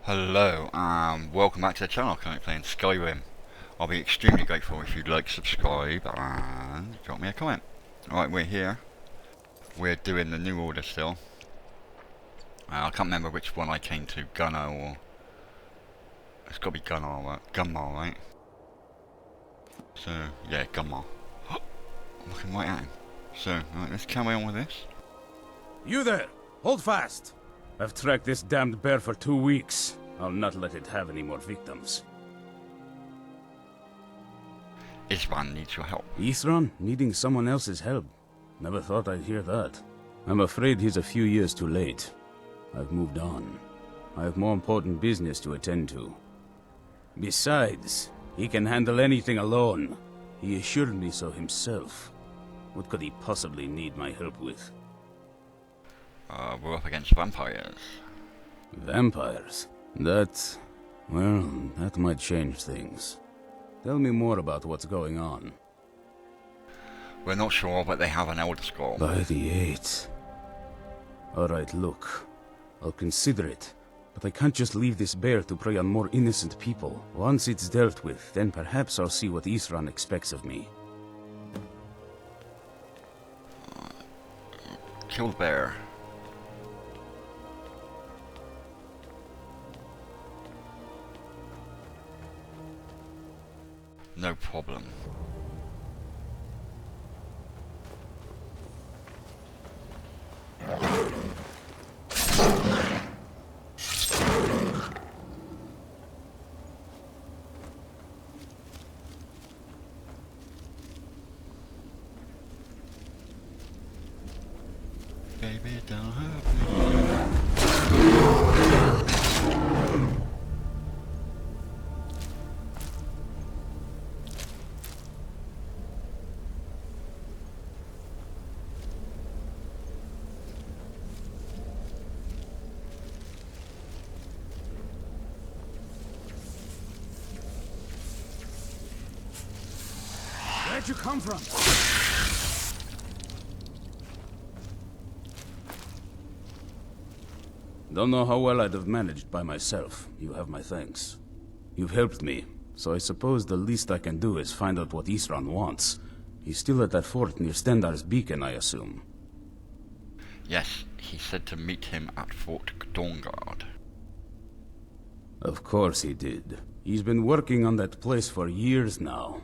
Hello and welcome back to the channel. Currently playing Skyrim. I'll be extremely grateful if you'd like, subscribe and drop me a comment. Alright, we're here. We're doing the new order still. I can't remember which one I came to, Gunnar or... It's got to be Gunnar, right? So, yeah, Gunnar. I'm looking right at him. So, right, let's carry on with this. You there! Hold fast! I've tracked this damned bear for 2 weeks. I'll not let it have any more victims. Isran needs your help. Isran needing someone else's help? Never thought I'd hear that. I'm afraid he's a few years too late. I've moved on. I have more important business to attend to. Besides, he can handle anything alone. He assured me so himself. What could he possibly need my help with? We're up against vampires. Vampires? That might change things. Tell me more about what's going on. We're not sure, but they have an Elder Scroll. By the 8th. Alright, look. I'll consider it. But I can't just leave this bear to prey on more innocent people. Once it's dealt with, then perhaps I'll see what Isran expects of me. Kill the bear. No problem. Baby, don't hurt me. Where'd you come from? Don't know how well I'd have managed by myself. You have my thanks. You've helped me, so I suppose the least I can do is find out what Isran wants. He's still at that fort near Stendar's beacon, I assume. Yes, he said to meet him at Fort Dawnguard. Of course he did. He's been working on that place for years now.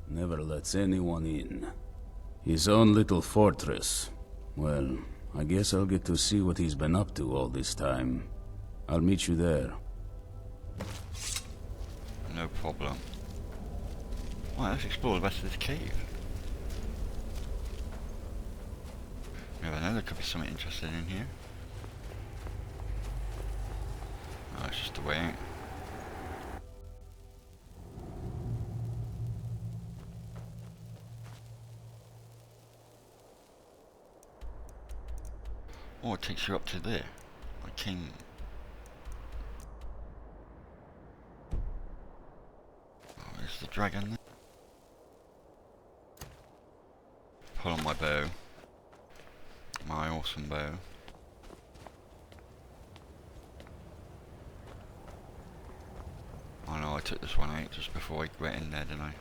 Never lets anyone in. His own little fortress. Well, I guess I'll get to see what he's been up to all this time. I'll meet you there. No problem. Right, let's explore the rest of this cave. You never know, there could be something interesting in here. Oh, it's just a way out. Oh, it takes you up to there. I came... Oh, is the dragon there? Pull on my bow. My awesome bow. Oh no, I took this one out just before I went in there, didn't I?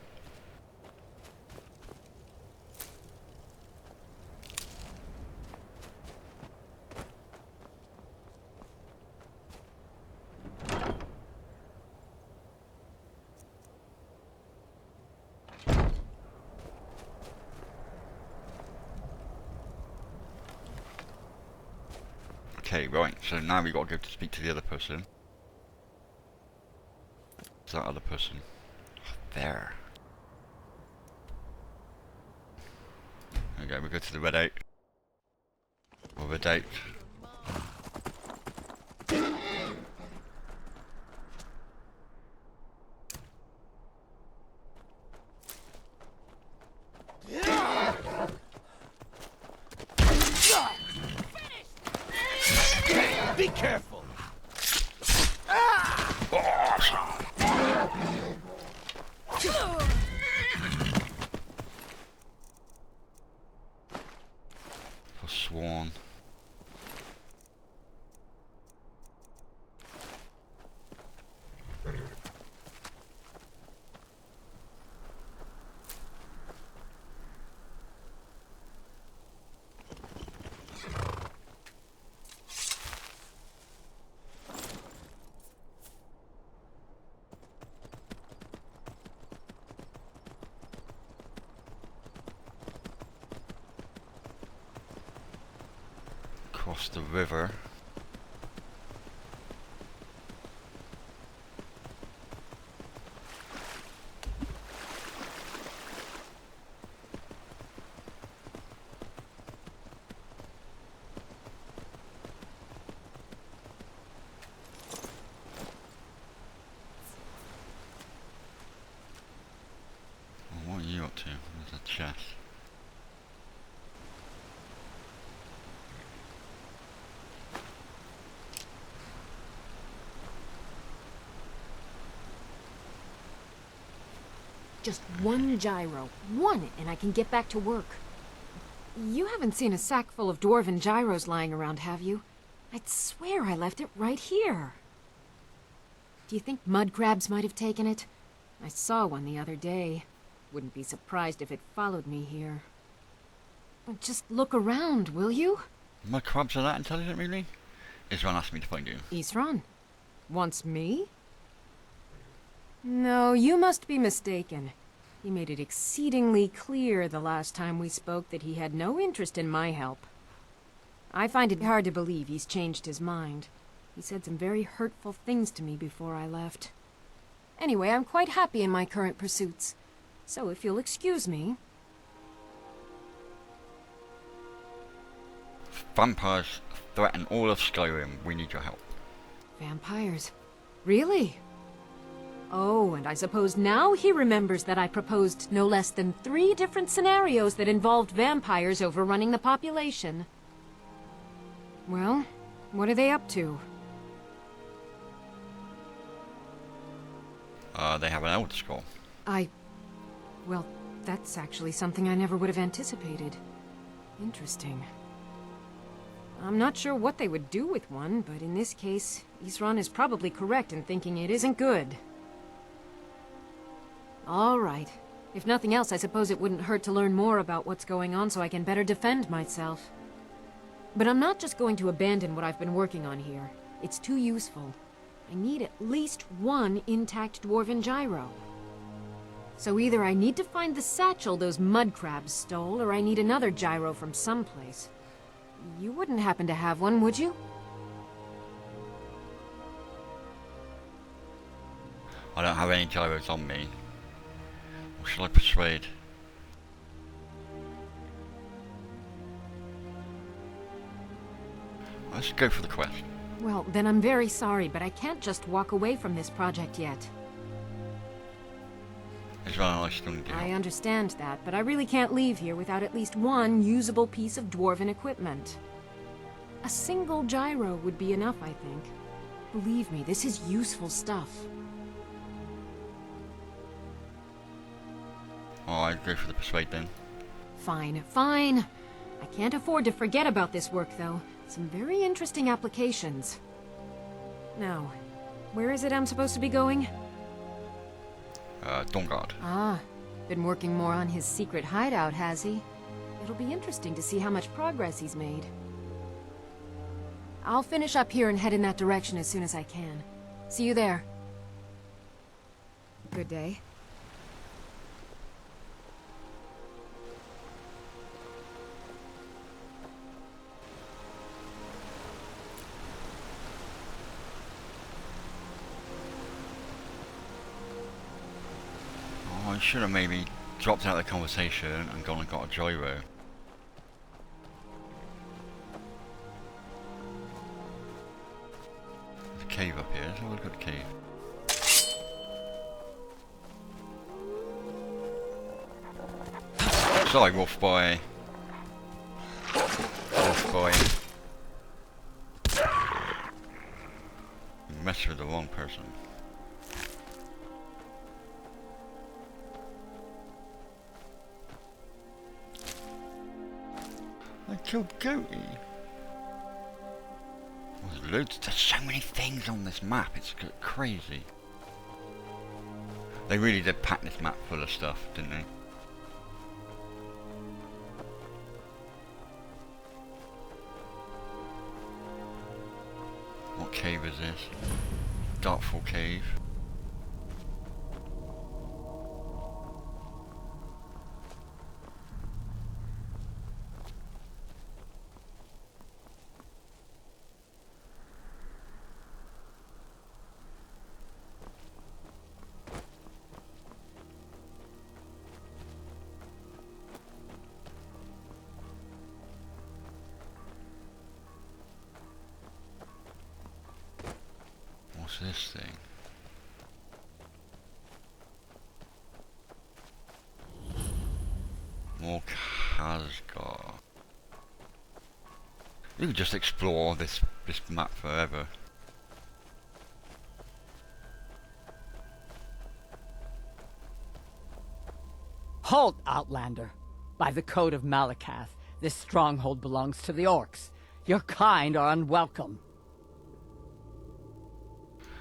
Okay, right, so now we gotta go to speak to the other person. Is that other person? There. Okay, we go to the red oak. Or red oak. Be careful! Forsworn. across the river. What are you up to? There's a chest. Just one gyro. One, and I can get back to work. You haven't seen a sack full of dwarven gyros lying around, have you? I'd swear I left it right here. Do you think mud crabs might have taken it? I saw one the other day. Wouldn't be surprised if it followed me here. Just look around, will you? My crabs are that intelligent, really? Isran asked me to find you. Isran? Wants me? No, you must be mistaken. He made it exceedingly clear the last time we spoke that he had no interest in my help. I find it hard to believe he's changed his mind. He said some very hurtful things to me before I left. Anyway, I'm quite happy in my current pursuits. So if you'll excuse me... Vampires threaten all of Skyrim. We need your help. Vampires? Really? Oh, and I suppose now he remembers that I proposed no less than 3 different scenarios that involved vampires overrunning the population. Well, what are they up to? They have an Elder Scroll. Well, that's actually something I never would have anticipated. Interesting. I'm not sure what they would do with one, but in this case, Isran is probably correct in thinking it isn't good. All right. If nothing else, I suppose it wouldn't hurt to learn more about what's going on so I can better defend myself. But I'm not just going to abandon what I've been working on here. It's too useful. I need at least one intact dwarven gyro. So either I need to find the satchel those mud crabs stole, or I need another gyro from someplace. You wouldn't happen to have one, would you? I don't have any gyros on me. Or shall I persuade? Let's go for the quest. Well, then I'm very sorry, but I can't just walk away from this project yet. Isran, I still need your I help. understand that, but I really can't leave here without at least one usable piece of dwarven equipment. A single gyro would be enough, I think. Believe me, this is useful stuff. Alright, go for the persuade then. Fine, fine. I can't afford to forget about this work, though. Some very interesting applications. Now, where is it I'm supposed to be going? Dawnguard. Ah, been working more on his secret hideout, has he? It'll be interesting to see how much progress he's made. I'll finish up here and head in that direction as soon as I can. See you there. Good day. Oh, I should have maybe dropped out of the conversation and gone and got a gyro. There's a cave up here. Let's have a look at the cave. Sorry, wolf boy. Wolf boy. You messed with the wrong person. I killed Goaty. There's loads. There's so many things on this map. It's crazy. They really did pack this map full of stuff, didn't they? What cave is this? Darkfall Cave. What's this thing? More Khazgar. You could just explore this map forever. Halt, Outlander! By the code of Malakath, this stronghold belongs to the orcs. Your kind are unwelcome.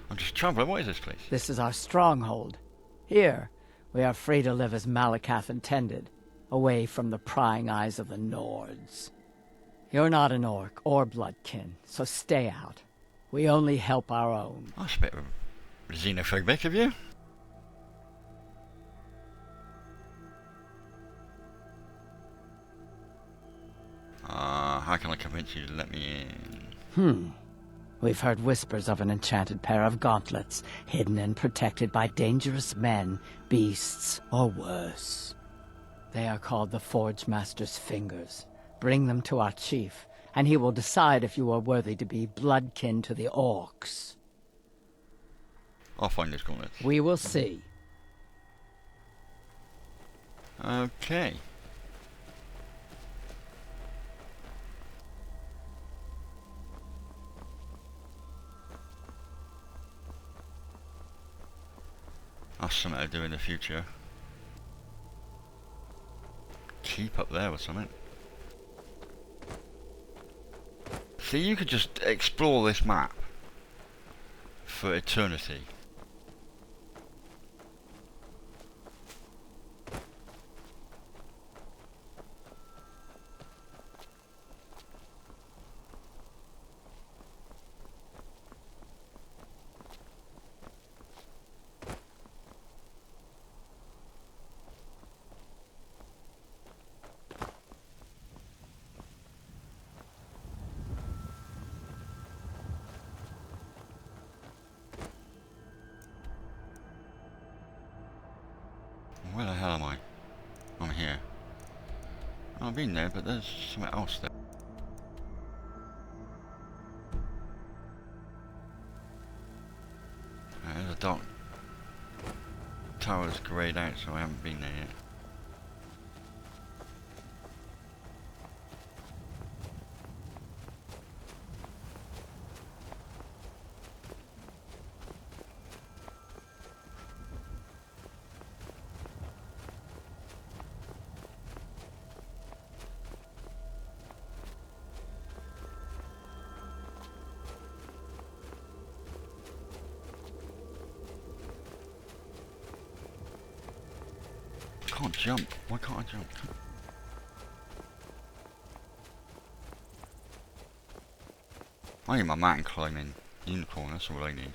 I'm just traveling. What is this place? This is our stronghold. Here, we are free to live as Malakath intended, away from the prying eyes of the Nords. You're not an orc or bloodkin, so stay out. We only help our own. That's a bit xenophobic of you. How can I convince you to let me in? We've heard whispers of an enchanted pair of gauntlets, hidden and protected by dangerous men, beasts, or worse. They are called the Forge Master's Fingers. Bring them to our chief, and he will decide if you are worthy to be bloodkin to the orcs. I'll find those gauntlets. We will see. Okay. That's something to do in the future. Keep up there or something. See, you could just explore this map for eternity. Where the hell am I? I'm here. I've been there, but there's something else there. There's a dark tower's greyed out, so I haven't been there yet. I can't jump. Why can't I jump? I need my mountain climbing unicorn, that's all I need.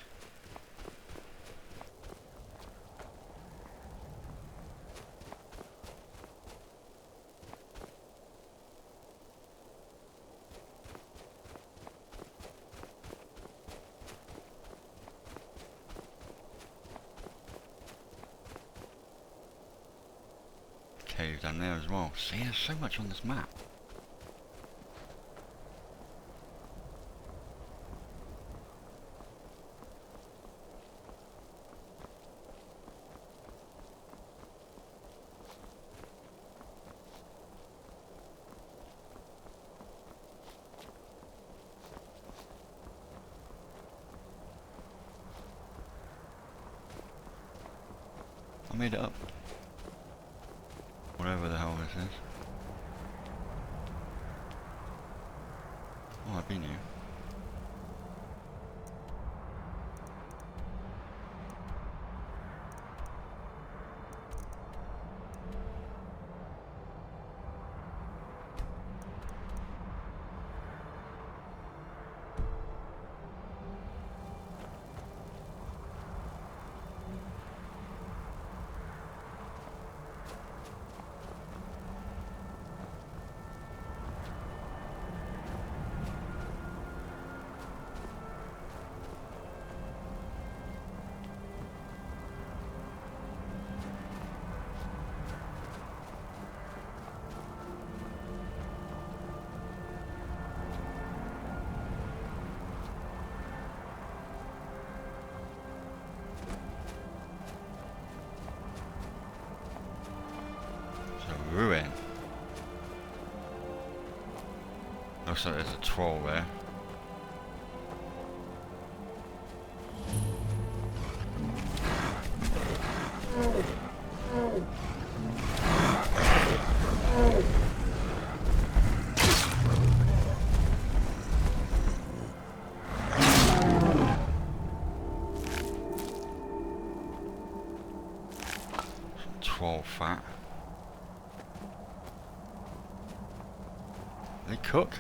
Cave down there as well. See, there's so much on this map. I made it up. Whatever the hell this is. Oh, I've been here. looks like there's a troll there. Troll fat. They cook?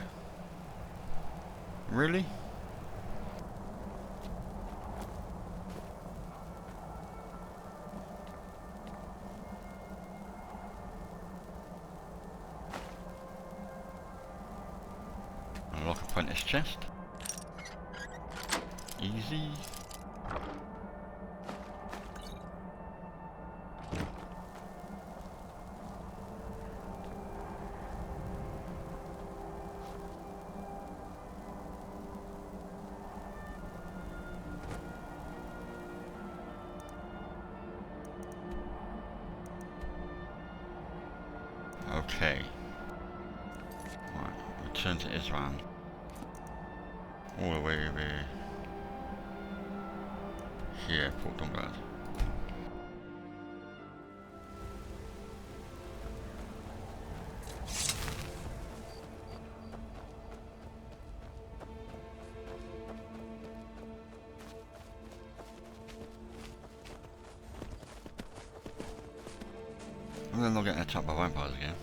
Really? Unlock apprentice chest. Easy. Okay. Right, return to Isran. All the way over here, Port Dunblad. And then they'll get attacked by vampires again.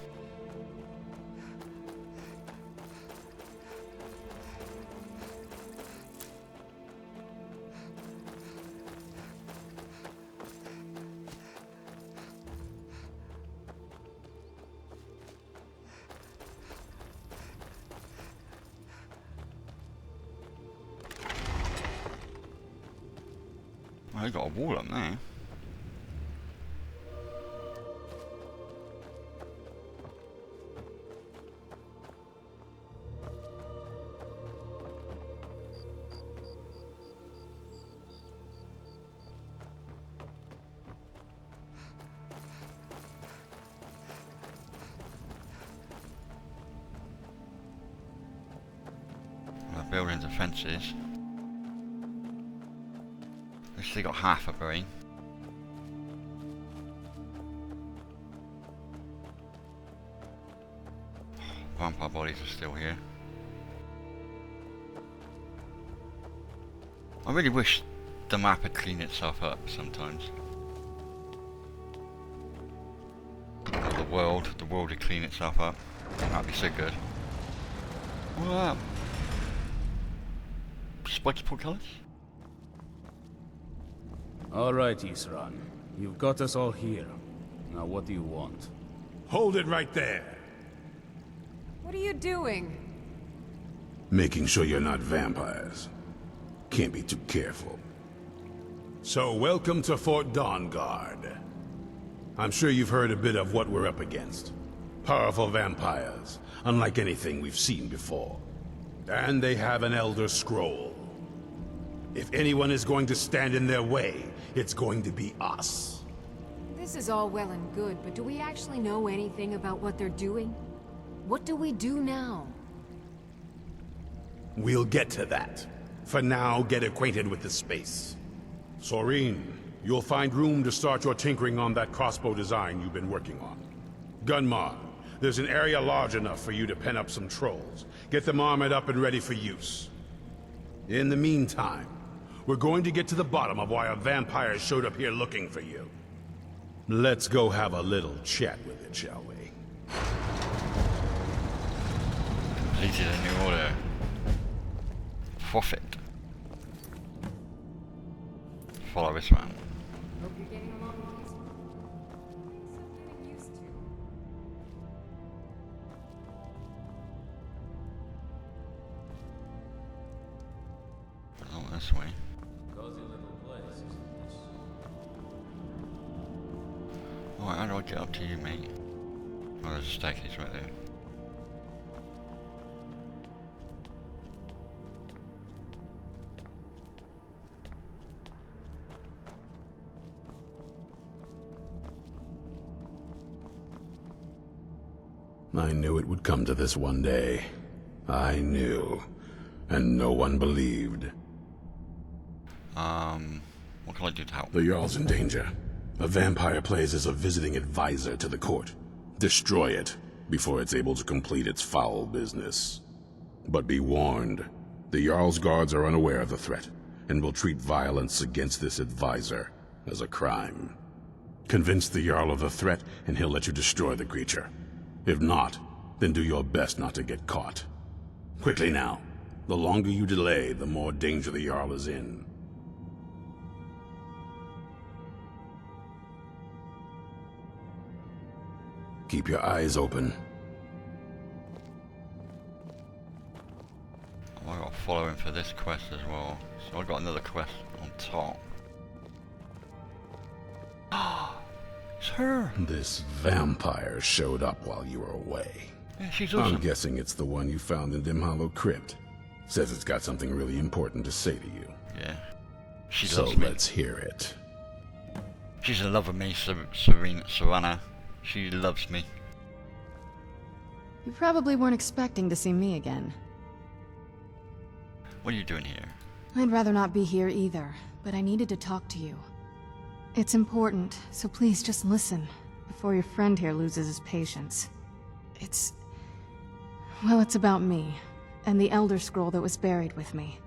Well, they got a wall up there. Buildings and fences. At least they got half a brain. Vampire bodies are still here. I really wish the map had cleaned itself up sometimes. Or the world would clean itself up. That'd be so good. What? Spiky portcullis? Alright, Isran. You've got us all here. Now what do you want? Hold it right there. What are you doing? Making sure you're not vampires. Can't be too careful. So, welcome to Fort Dawnguard. I'm sure you've heard a bit of what we're up against. Powerful vampires, unlike anything we've seen before. And they have an Elder Scroll. If anyone is going to stand in their way, it's going to be us. This is all well and good, but do we actually know anything about what they're doing? What do we do now? We'll get to that. For now, get acquainted with the space. Soreen, you'll find room to start your tinkering on that crossbow design you've been working on. Gunmar, there's an area large enough for you to pen up some trolls. Get them armored up and ready for use. In the meantime, we're going to get to the bottom of why a vampire showed up here looking for you. Let's go have a little chat with it, shall we? Completed a new order. Profit. Follow this man. Hope you're getting along peacefully. Some getting used to. Oh, this way. Cozy little place, isn't this? Alright, how do I get up to you, mate? Oh, there's a staircase right there. I knew it would come to this one day. I knew, and no one believed. What can I do to help? The Jarl's in danger. A vampire plays as a visiting advisor to the court. Destroy it before it's able to complete its foul business. But be warned, the Jarl's guards are unaware of the threat, and will treat violence against this advisor as a crime. Convince the Jarl of the threat, and he'll let you destroy the creature. If not, then do your best not to get caught. Quickly now. The longer you delay, the more danger the Jarl is in. Keep your eyes open. I got to follow him for this quest as well. So I got another quest on top. It's her! This vampire showed up while you were away. Yeah, she's awesome. I'm guessing it's the one you found in Dim Hollow Crypt. Says it's got something really important to say to you. Yeah. She So loves me. let's hear it. She's in love with me, Savannah. She loves me. You probably weren't expecting to see me again. What are you doing here? I'd rather not be here either, but I needed to talk to you. It's important, so please just listen, before your friend here loses his patience. Well, it's about me, and the Elder Scroll that was buried with me.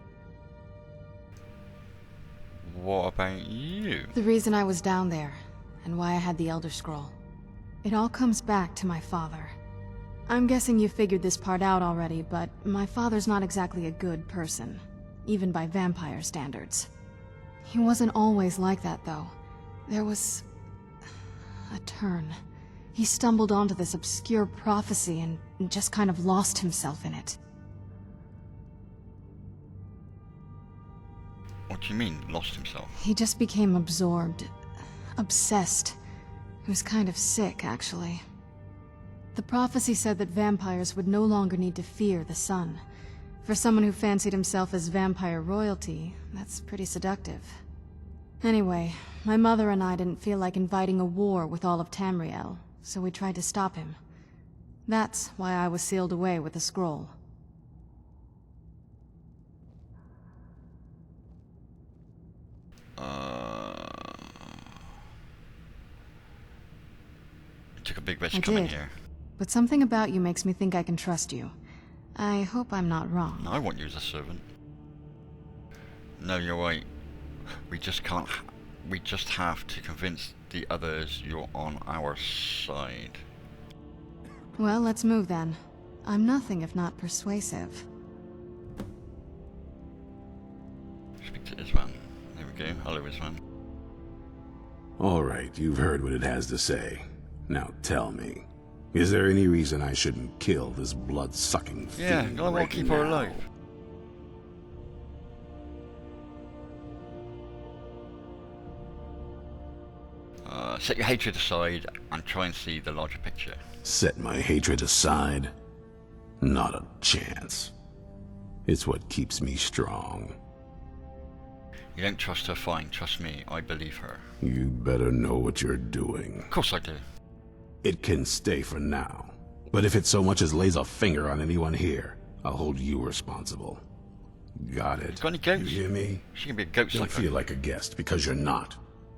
What about you? The reason I was down there, and why I had the Elder Scroll. It all comes back to my father. I'm guessing you figured this part out already, but my father's not exactly a good person, even by vampire standards. He wasn't always like that, though. There was a turn. He stumbled onto this obscure prophecy and just kind of lost himself in it. What do you mean, lost himself? He just became absorbed, obsessed. He was kind of sick, actually. The prophecy said that vampires would no longer need to fear the sun. For someone who fancied himself as vampire royalty, that's pretty seductive. Anyway, my mother and I didn't feel like inviting a war with all of Tamriel, so we tried to stop him. That's why I was sealed away with the scroll. You took a big risk I coming did. here. But something about you makes me think I can trust you. I hope I'm not wrong. I want you as a servant. No, you're right. We just can't. We just have to convince the others you're on our side. Well, let's move then. I'm nothing if not persuasive. Speak to Isvan. There we go. Hello, Isvan. All right, you've heard what it has to say. Now tell me, is there any reason I shouldn't kill this blood-sucking Yeah, fiend I want right to keep her now? alive. Set your hatred aside and try and see the larger picture. Set my hatred aside? Not a chance. It's what keeps me strong. You don't trust her, fine. Trust me, I believe her. You better know what you're doing. Of course I do. It can stay for now. But if it so much as lays a finger on anyone here, I'll hold you responsible. Got it? Got any goats? You hear me? She can be a goat Don't sucker. feel like a guest, because you're not.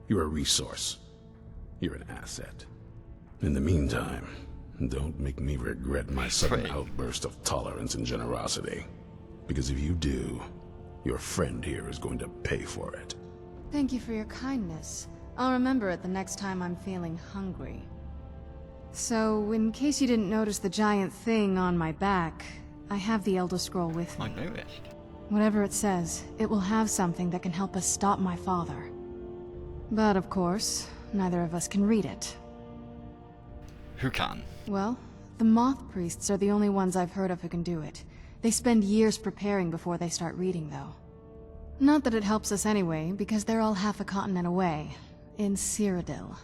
You're a resource. You're an asset. In the meantime, don't make me regret my sudden Pretty. outburst of tolerance and generosity. Because if you do, your friend here is going to pay for it. Thank you for your kindness. I'll remember it the next time I'm feeling hungry. So, in case you didn't notice the giant thing on my back, I have the Elder Scroll with me. I noticed. Whatever it says, it will have something that can help us stop my father. But of course, neither of us can read it. Who can? Well, the Moth Priests are the only ones I've heard of who can do it. They spend years preparing before they start reading, though. Not that it helps us anyway, because they're all half a continent away, in Cyrodiil.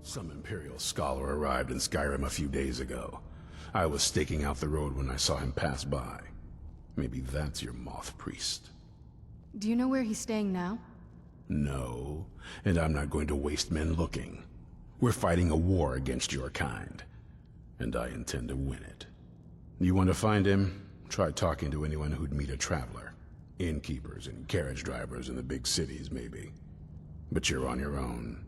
Some Imperial scholar arrived in Skyrim a few days ago. I was staking out the road when I saw him pass by. Maybe that's your Moth Priest. Do you know where he's staying now? No, and I'm not going to waste men looking. We're fighting a war against your kind, and I intend to win it. You want to find him? Try talking to anyone who'd meet a traveler. Innkeepers and carriage drivers in the big cities, maybe. But you're on your own.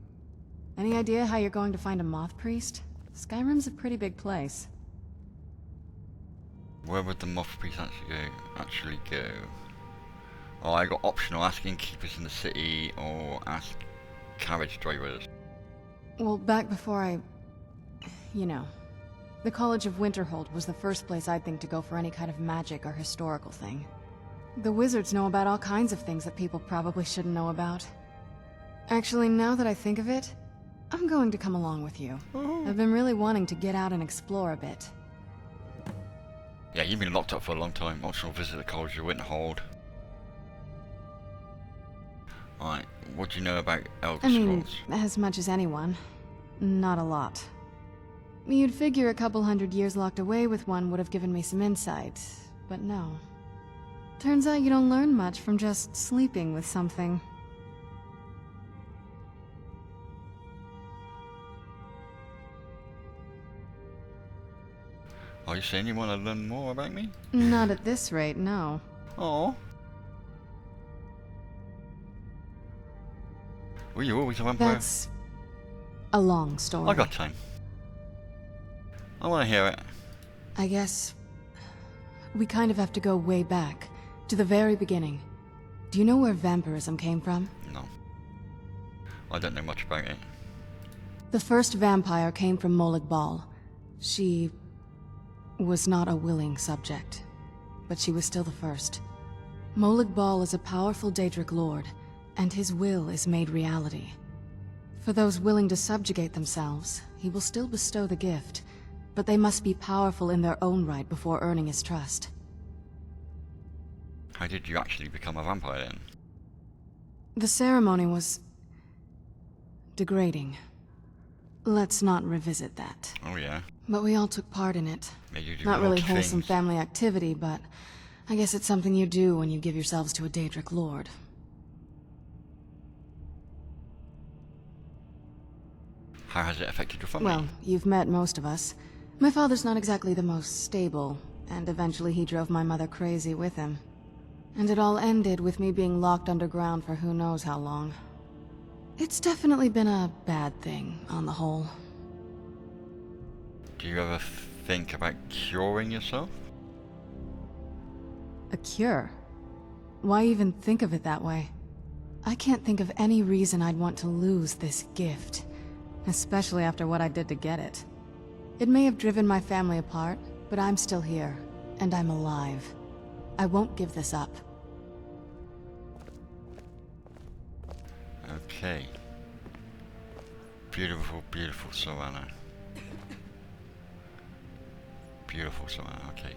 Any idea how you're going to find a moth priest? Skyrim's a pretty big place. Where would the moth priest actually go? Oh, I got optional: ask innkeepers in the city or ask carriage drivers. Well, back before you know, the College of Winterhold was the first place I'd think to go for any kind of magic or historical thing. The wizards know about all kinds of things that people probably shouldn't know about. Actually, now that I think of it, I'm going to come along with you. I've been really wanting to get out and explore a bit. Yeah, you've been locked up for a long time. Optional visit the College of Winterhold. Alright, what do you know about Elder Scrolls? As much as anyone. Not a lot. You'd figure a couple hundred years locked away with one would have given me some insight, but no. Turns out you don't learn much from just sleeping with something. Are you saying you want to learn more about me? Not at this rate, no. Oh. Were you always a vampire? That's a long story. I got time. I want to hear it. I guess we kind of have to go way back, to the very beginning. Do you know where vampirism came from? No. I don't know much about it. The first vampire came from Molag Bal. She was not a willing subject, but she was still the first. Molag Bal is a powerful Daedric lord, and his will is made reality. For those willing to subjugate themselves, he will still bestow the gift, but they must be powerful in their own right before earning his trust. How did you actually become a vampire then? The ceremony was degrading. Let's not revisit that. Oh yeah. But we all took part in it. Made you do Not really odd wholesome things. family activity, but I guess it's something you do when you give yourselves to a Daedric lord. How has it affected your family? Well, you've met most of us. My father's not exactly the most stable, and eventually he drove my mother crazy with him. And it all ended with me being locked underground for who knows how long. It's definitely been a bad thing, on the whole. Do you ever think about curing yourself? A cure? Why even think of it that way? I can't think of any reason I'd want to lose this gift, especially after what I did to get it. It may have driven my family apart, but I'm still here, and I'm alive. I won't give this up. Okay. Beautiful, beautiful Savannah. Beautiful Savannah, okay.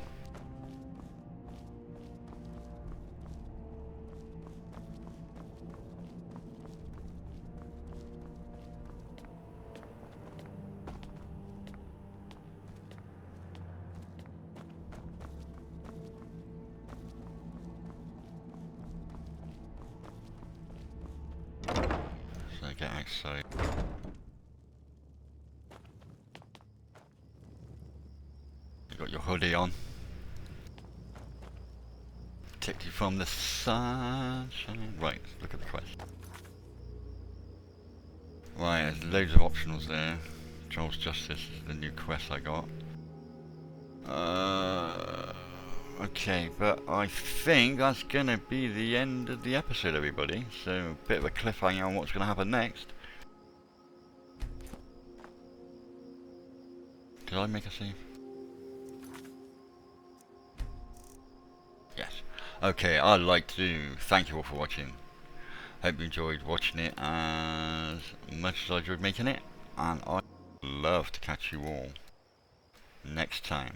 So get outside. You got your hoodie on. Protect you from the sunshine. Right, look at the quest. Right, there's loads of optionals there. Joel's Justice is the new quest I got. Okay, but I think that's gonna be the end of the episode, everybody. So, a bit of a cliffhanger on what's gonna happen next. Did I make a save? Yes. Okay, I'd like to thank you all for watching. Hope you enjoyed watching it as much as I enjoyed making it. And I'd love to catch you all next time.